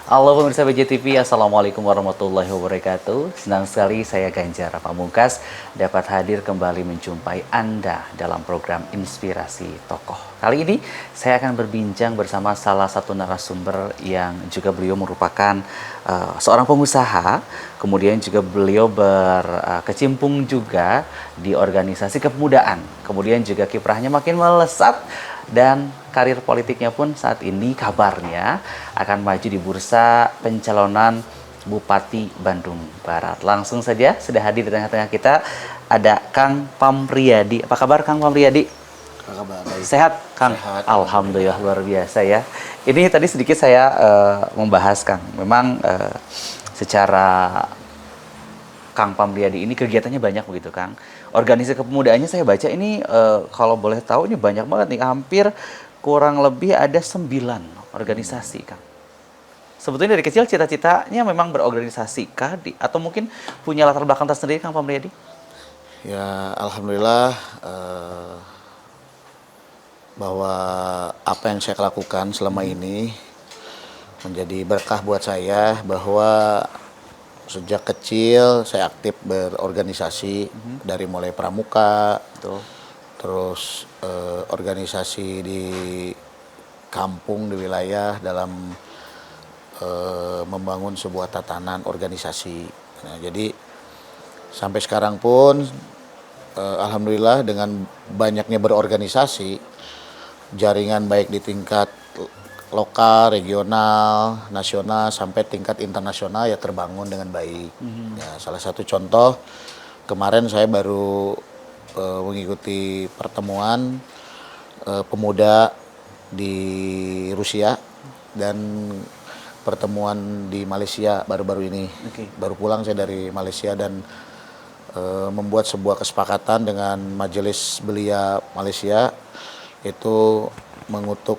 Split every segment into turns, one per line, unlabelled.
Halo pemirsa BJTV, Assalamualaikum warahmatullahi wabarakatuh. Senang sekali saya Ganjar Pamungkas dapat hadir kembali menjumpai Anda dalam program Inspirasi Tokoh. Kali ini saya akan berbincang bersama salah satu narasumber yang juga beliau merupakan seorang pengusaha, kemudian juga beliau berkecimpung juga di organisasi kepemudaan, kemudian juga kiprahnya makin melesat dan karir politiknya pun saat ini kabarnya akan maju di bursa pencalonan Bupati Bandung Barat. Langsung saja sudah hadir di tengah-tengah kita ada Kang Pamriyadi. Apa kabar Kang Pamriyadi?
Kabar baik.
Sehat Kang?
Sehat.
Alhamdulillah luar biasa ya. Ini tadi sedikit saya membahas Kang. Memang secara Kang Pamriyadi ini kegiatannya banyak begitu Kang. Organisasi kepemudaannya saya baca ini kalau boleh tahu ini banyak banget nih, hampir kurang lebih ada 9 organisasi Kang. Sebetulnya dari kecil cita-citanya memang berorganisasi kah? Atau mungkin punya latar belakang tersendiri Kang Pamriyadi?
Ya, alhamdulillah bahwa apa yang saya lakukan selama ini menjadi berkah buat saya, bahwa sejak kecil saya aktif berorganisasi dari mulai pramuka,
Betul.
terus organisasi di kampung, di wilayah dalam membangun sebuah tatanan organisasi. Nah, jadi sampai sekarang pun alhamdulillah dengan banyaknya berorganisasi, jaringan baik di tingkat lokal, regional, nasional, sampai tingkat internasional ya terbangun dengan baik. Ya, salah satu contoh, kemarin saya baru mengikuti pertemuan pemuda di Rusia dan pertemuan di Malaysia baru-baru ini.
Oke.
Baru pulang saya dari Malaysia dan membuat sebuah kesepakatan dengan Majelis Belia Malaysia, itu mengutuk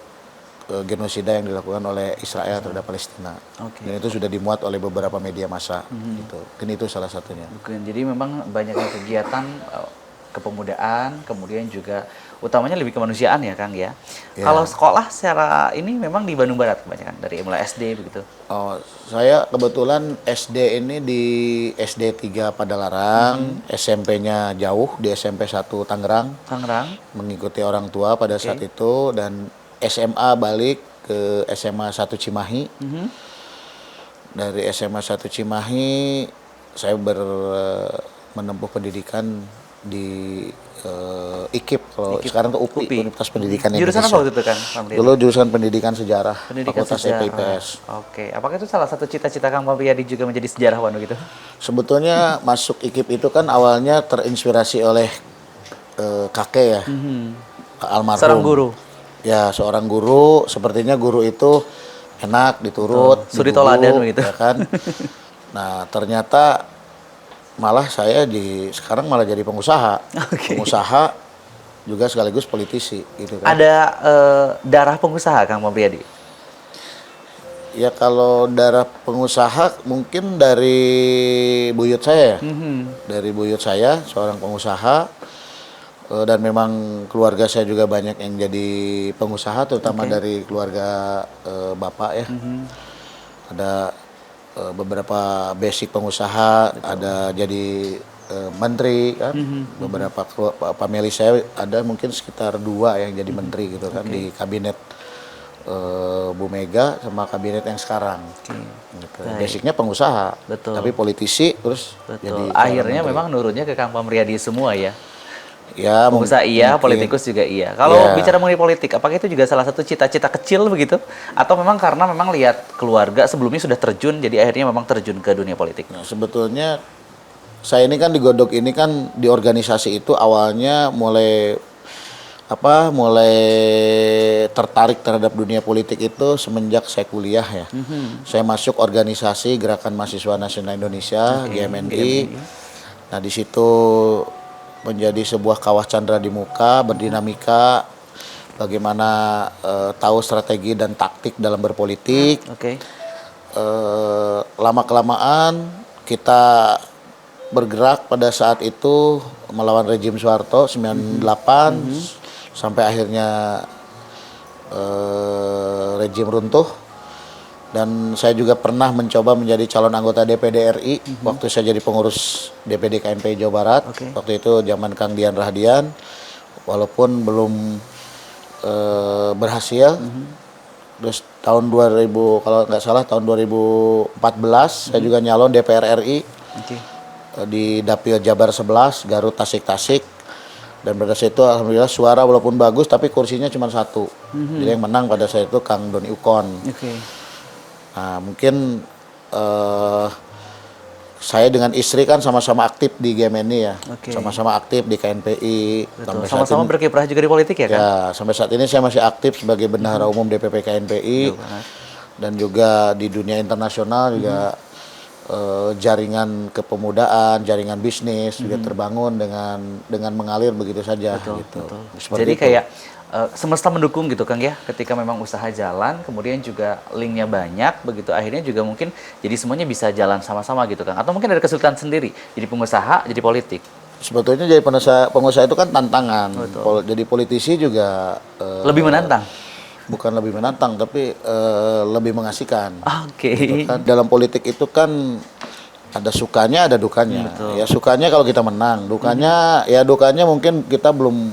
genosida yang dilakukan oleh Israel terhadap Palestina.
Oke.
Dan itu sudah dimuat oleh beberapa media massa. Gitu. Mungkin itu salah satunya.
Mungkin jadi memang banyaknya kegiatan kepemudaan, kemudian juga utamanya lebih kemanusiaan ya Kang ya.
Ya.
Kalau sekolah secara ini memang di Bandung Barat kebanyakan dari mulai SD begitu.
Oh, saya kebetulan SD ini di SD 3 Padalarang, SMP-nya jauh di SMP 1 Tangerang.
Tangerang.
Mengikuti orang tua pada saat itu, dan SMA balik ke SMA 1 Cimahi. Dari SMA 1 Cimahi saya menempuh pendidikan di IKIP, kalau sekarang tuh UPI, Universitas Pendidikan
Jurusan
Indonesia.
apa waktu itu kan? Pamriyadi?
Dulu jurusan Pendidikan Sejarah,
Pendidikan
Fakultas
Sejarah.
IPS.
Oke, apakah itu salah satu cita-cita Kang Pamriyadi juga menjadi sejarawan begitu?
Sebetulnya masuk IKIP itu kan awalnya terinspirasi oleh kakek ya, almarhum.
Seorang guru.
Ya, seorang guru. Sepertinya guru itu enak diturut,
Suri
diguguk,
toladan begitu.
ya kan. Nah, ternyata malah saya sekarang malah jadi pengusaha.
Oke.
Pengusaha juga sekaligus politisi gitu kan.
Ada darah pengusaha Kang Pamriyadi?
Ya kalau darah pengusaha mungkin dari buyut saya ya. Dari buyut saya, seorang pengusaha. Dan memang keluarga saya juga banyak yang jadi pengusaha, terutama dari keluarga bapak ya. Ada beberapa basic pengusaha, ada jadi menteri kan. Beberapa family saya ada mungkin sekitar 2 yang jadi menteri gitu kan, di kabinet Bu Mega sama kabinet yang sekarang. Gitu. Basicnya pengusaha,
Betul.
tapi politisi terus
Betul.
jadi
Akhirnya
menteri.
memang nurunnya ke Kang Pamriyadi semua ya.
Ya,
Pengusaha iya,
mungkin.
politikus juga iya. Kalau
Ya.
bicara mengenai politik, apakah itu juga salah satu cita-cita kecil begitu? Atau memang karena memang lihat keluarga sebelumnya sudah terjun, jadi akhirnya memang terjun ke dunia politik?
Nah, sebetulnya saya ini kan digodok ini kan di organisasi itu awalnya mulai tertarik terhadap dunia politik itu semenjak saya kuliah ya. Saya masuk organisasi Gerakan Mahasiswa Nasional Indonesia, GMNI. Nah, di situ menjadi sebuah kawah candra di muka, berdinamika, bagaimana tahu strategi dan taktik dalam berpolitik.
Oke.
Lama-kelamaan kita bergerak pada saat itu melawan rejim Soeharto 98 sampai akhirnya rejim runtuh. Dan saya juga pernah mencoba menjadi calon anggota DPD RI waktu saya jadi pengurus DPD KNPI Jawa Barat. Waktu itu zaman Kang Dian Rahadian, walaupun belum berhasil. Terus tahun 2000, kalau nggak salah tahun 2014 saya juga nyalon DPR RI di Dapil Jabar 11, Garut Tasik. Dan pada saat itu alhamdulillah suara walaupun bagus tapi kursinya cuma satu. Jadi yang menang pada saat itu Kang Doni Ukon. Nah, mungkin saya dengan istri kan sama-sama aktif di GMNI ya, sama-sama aktif di KNPI.
Sama-sama berkiprah juga di politik ya kan?
Ya, sampai saat ini saya masih aktif sebagai bendahara umum DPP KNPI dan juga di dunia internasional juga jaringan kepemudaan, jaringan bisnis juga terbangun dengan mengalir begitu saja. Gitu.
Jadi kayak semesta mendukung gitu Kang ya, ketika memang usaha jalan, kemudian juga linknya banyak, begitu akhirnya juga mungkin jadi semuanya bisa jalan sama-sama gitu Kang. Atau mungkin ada kesulitan sendiri, jadi pengusaha, jadi politik.
Sebetulnya jadi pengusaha itu kan tantangan. Jadi politisi juga
lebih menantang.
Bukan lebih menantang, tapi lebih mengasihkan.
Gitu
kan. Dalam politik itu kan ada sukanya, ada dukanya. Ya sukanya kalau kita menang, dukanya ya dukanya mungkin kita belum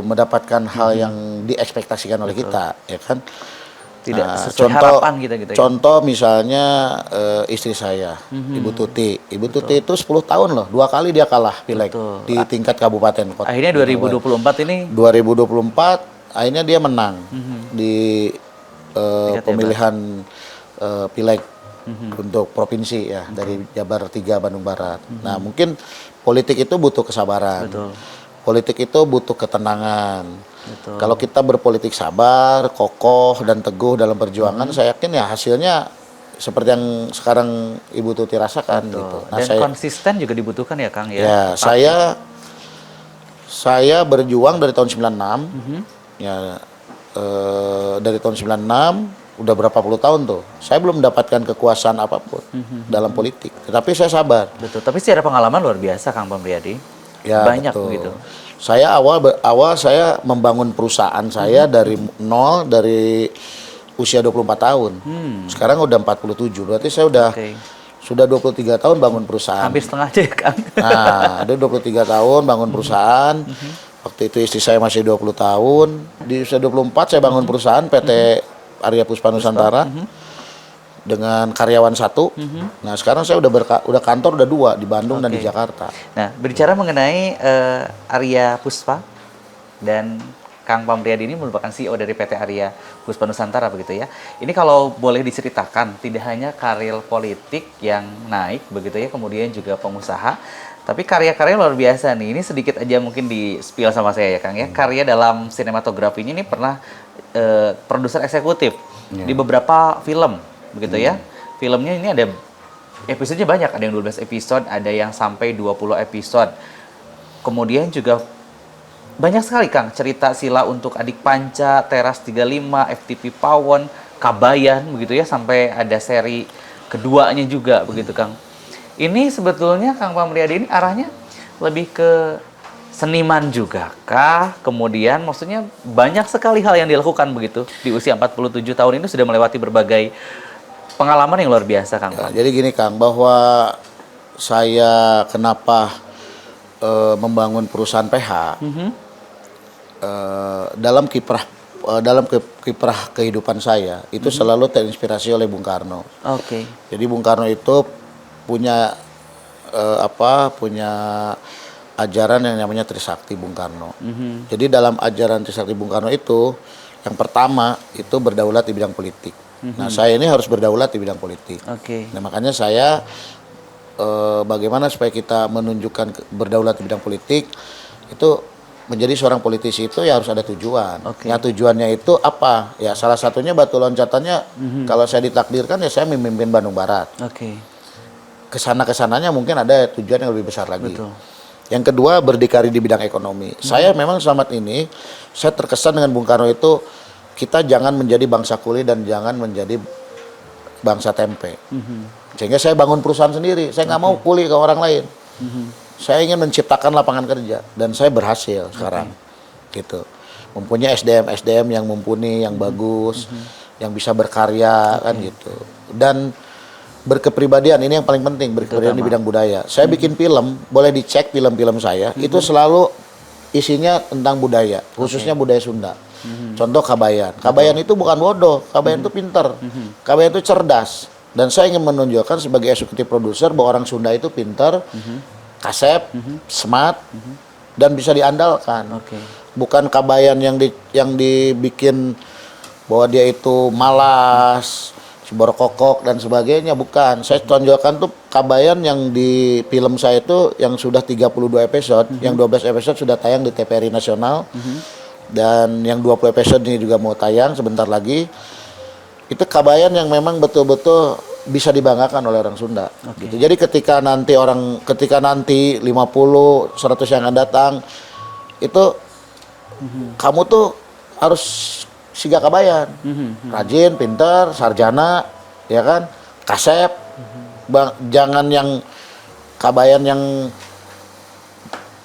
mendapatkan hal yang diekspektasikan oleh kita, ya kan?
Tidak sesuai harapan kita gitu ya.
Contoh misalnya istri saya, Ibu Tuti. Ibu Tuti itu 10 tahun loh, 2 kali dia kalah pileg di tingkat kabupaten kota.
Akhirnya 2024 ini?
2024 akhirnya dia menang di pemilihan pileg untuk provinsi ya dari Jabar 3 Bandung Barat. Nah mungkin politik itu butuh kesabaran. Politik itu butuh ketenangan. Kalau kita berpolitik sabar, kokoh dan teguh dalam perjuangan, saya yakin ya hasilnya seperti yang sekarang Ibu Tuti rasakan. Gitu. Nah,
dan konsisten juga dibutuhkan ya Kang ya.
Ya, saya berjuang dari tahun 96. Ya, dari tahun 96 udah berapa puluh tahun tuh. Saya belum mendapatkan kekuasaan apapun dalam politik. Tetapi saya sabar.
Tapi secara pengalaman luar biasa Kang Pamriyadi.
Ya,
banyak
betul.
begitu.
Saya awal saya membangun perusahaan saya dari nol, dari usia 24 tahun. Sekarang udah 47. Berarti saya sudah 23 tahun bangun perusahaan.
Hampir setengah aja ya, Kang.
Nah, ada 23 tahun bangun perusahaan. Waktu itu istri saya masih 20 tahun. Di usia 24 saya bangun perusahaan PT Arya Puspa Nusantara. Dengan karyawan 1. Nah, sekarang saya udah kantor udah 2 di Bandung dan di Jakarta.
Nah, berbicara mengenai Arya Puspa dan Kang Pamriyadi ini merupakan CEO dari PT Arya Puspa Nusantara begitu ya. Ini kalau boleh diceritakan, tidak hanya karir politik yang naik begitu ya, kemudian juga pengusaha, tapi karya-karya luar biasa nih. Ini sedikit aja mungkin di spill sama saya ya Kang ya. Karya dalam sinematografinya ini pernah produser eksekutif di beberapa film begitu ya. Filmnya ini ada episodenya banyak, ada yang 12 episode, ada yang sampai 20 episode. Kemudian juga banyak sekali Kang cerita sila untuk Adik Panca, Teras 35, FTP Pawon, Kabayan begitu ya, sampai ada seri keduanya juga begitu Kang. Ini sebetulnya Kang Pamriyadi ini arahnya lebih ke seniman juga kah? Kemudian maksudnya banyak sekali hal yang dilakukan begitu di usia 47 tahun ini, sudah melewati berbagai pengalaman yang luar biasa Kang.
Ya, jadi gini Kang, bahwa saya kenapa membangun perusahaan PH dalam kiprah kehidupan saya itu selalu terinspirasi oleh Bung Karno. Jadi Bung Karno itu punya punya ajaran yang namanya Trisakti Bung Karno. Jadi dalam ajaran Trisakti Bung Karno itu yang pertama itu berdaulat di bidang politik. Nah, saya ini harus berdaulat di bidang politik. Nah, makanya saya bagaimana supaya kita menunjukkan berdaulat di bidang politik itu menjadi seorang politisi itu ya harus ada tujuan. Nah, tujuannya itu apa? Ya salah satunya batu loncatannya kalau saya ditakdirkan ya saya memimpin Bandung Barat. Kesananya mungkin ada tujuan yang lebih besar lagi. Yang kedua berdikari di bidang ekonomi. Saya memang selama ini saya terkesan dengan Bung Karno itu kita jangan menjadi bangsa kuli dan jangan menjadi bangsa tempe. Sehingga saya bangun perusahaan sendiri. Saya nggak mau kuli ke orang lain. Saya ingin menciptakan lapangan kerja dan saya berhasil sekarang. Gitu. mempunyai SDM yang mumpuni, yang bagus, yang bisa berkarya kan gitu. Dan berkepribadian, ini yang paling penting, berkepribadian di bidang budaya. Saya bikin film, boleh dicek film-film saya, itu selalu isinya tentang budaya, khususnya budaya Sunda. Contoh Kabayan. Kabayan itu bukan bodoh, Kabayan itu pinter, Kabayan itu cerdas. Dan saya ingin menunjukkan sebagai eksekutif produser bahwa orang Sunda itu pinter, kasep, smart, dan bisa diandalkan. Bukan Kabayan yang dibikin bahwa dia itu malas, borokokok dan sebagainya, bukan. Saya tonjolkan tuh Kabayan yang di film saya itu yang sudah 32 episode, yang 12 episode sudah tayang di TVRI Nasional, dan yang 20 episode ini juga mau tayang sebentar lagi. Itu Kabayan yang memang betul-betul bisa dibanggakan oleh orang Sunda. Gitu. Jadi ketika nanti 50, 100 yang akan datang, itu kamu tuh harus siga Kabayan, rajin, pintar, sarjana, ya kan, kasep, jangan yang Kabayan yang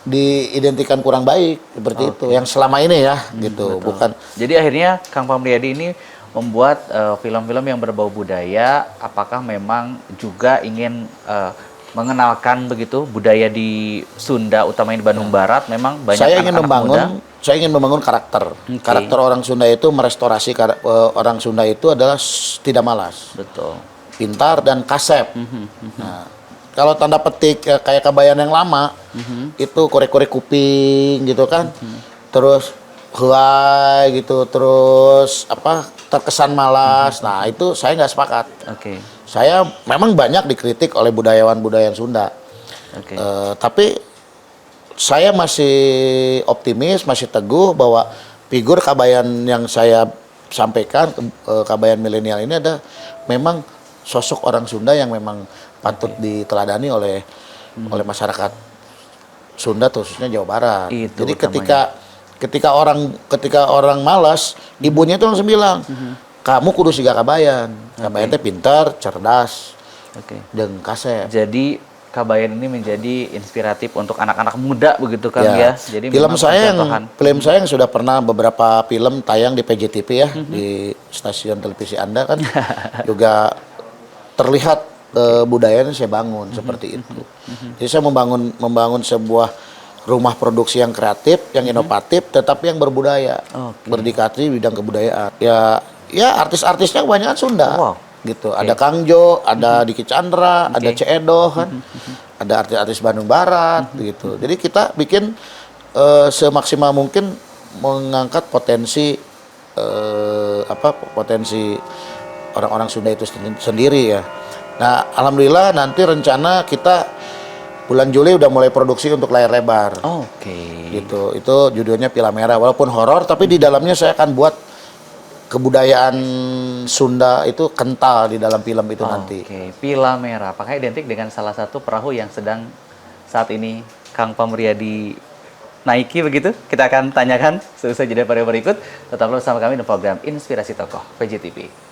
diidentikan kurang baik seperti itu, yang selama ini ya, gitu,
betul.
bukan.
Jadi akhirnya Kang Pamriyadi ini membuat film-film yang berbau budaya, apakah memang juga ingin mengenalkan begitu budaya di Sunda, utamanya di Bandung Barat, memang banyak
Saya ingin membangun karakter. Karakter orang Sunda itu merestorasi orang Sunda itu adalah tidak malas.
Betul.
Pintar dan kasep. Nah, kalau tanda petik kayak Kabayan yang lama, itu korek-korek kuping gitu kan. Terus helai gitu, terus terkesan malas. Nah, itu saya nggak sepakat. Saya memang banyak dikritik oleh budayawan-budayawan Sunda. Tapi saya masih optimis, masih teguh bahwa figur Kabayan yang saya sampaikan, Kabayan milenial ini ada memang sosok orang Sunda yang memang patut diteladani oleh masyarakat Sunda, khususnya Jawa Barat.
Itu
jadi
utamanya.
ketika orang malas, ibunya itu langsung bilang, kamu kudu siga Kabayan. Kabayan teh pintar, cerdas, dan kasep.
Jadi Kabayan ini menjadi inspiratif untuk anak-anak muda begitu kan ya. Jadi
film saya yang sudah pernah beberapa film tayang di PJTV ya, di stasiun televisi Anda kan juga terlihat budayanya saya bangun seperti itu. Jadi saya membangun sebuah rumah produksi yang kreatif, yang inovatif, tetapi yang berbudaya, berdikati bidang kebudayaan. Ya artis-artisnya kebanyakan Sunda. Gitu. Ada Kang Jo, ada Diki Chandra, ada Ceedoh kan. Ada artis-artis Bandung Barat gitu. Jadi kita bikin semaksimal mungkin mengangkat potensi potensi orang-orang Sunda itu sendiri ya. Nah, alhamdulillah nanti rencana kita bulan Juli udah mulai produksi untuk layar lebar. Gitu. Itu judulnya Pila Merah, walaupun horor tapi di dalamnya saya akan buat kebudayaan Sunda itu kental di dalam film itu nanti.
Pila Merah, apakah identik dengan salah satu perahu yang sedang saat ini Kang Pamriyadi naiki begitu? Kita akan tanyakan seusai jeda pada berikut. Tetaplah bersama kami di program Inspirasi Tokoh PJTV.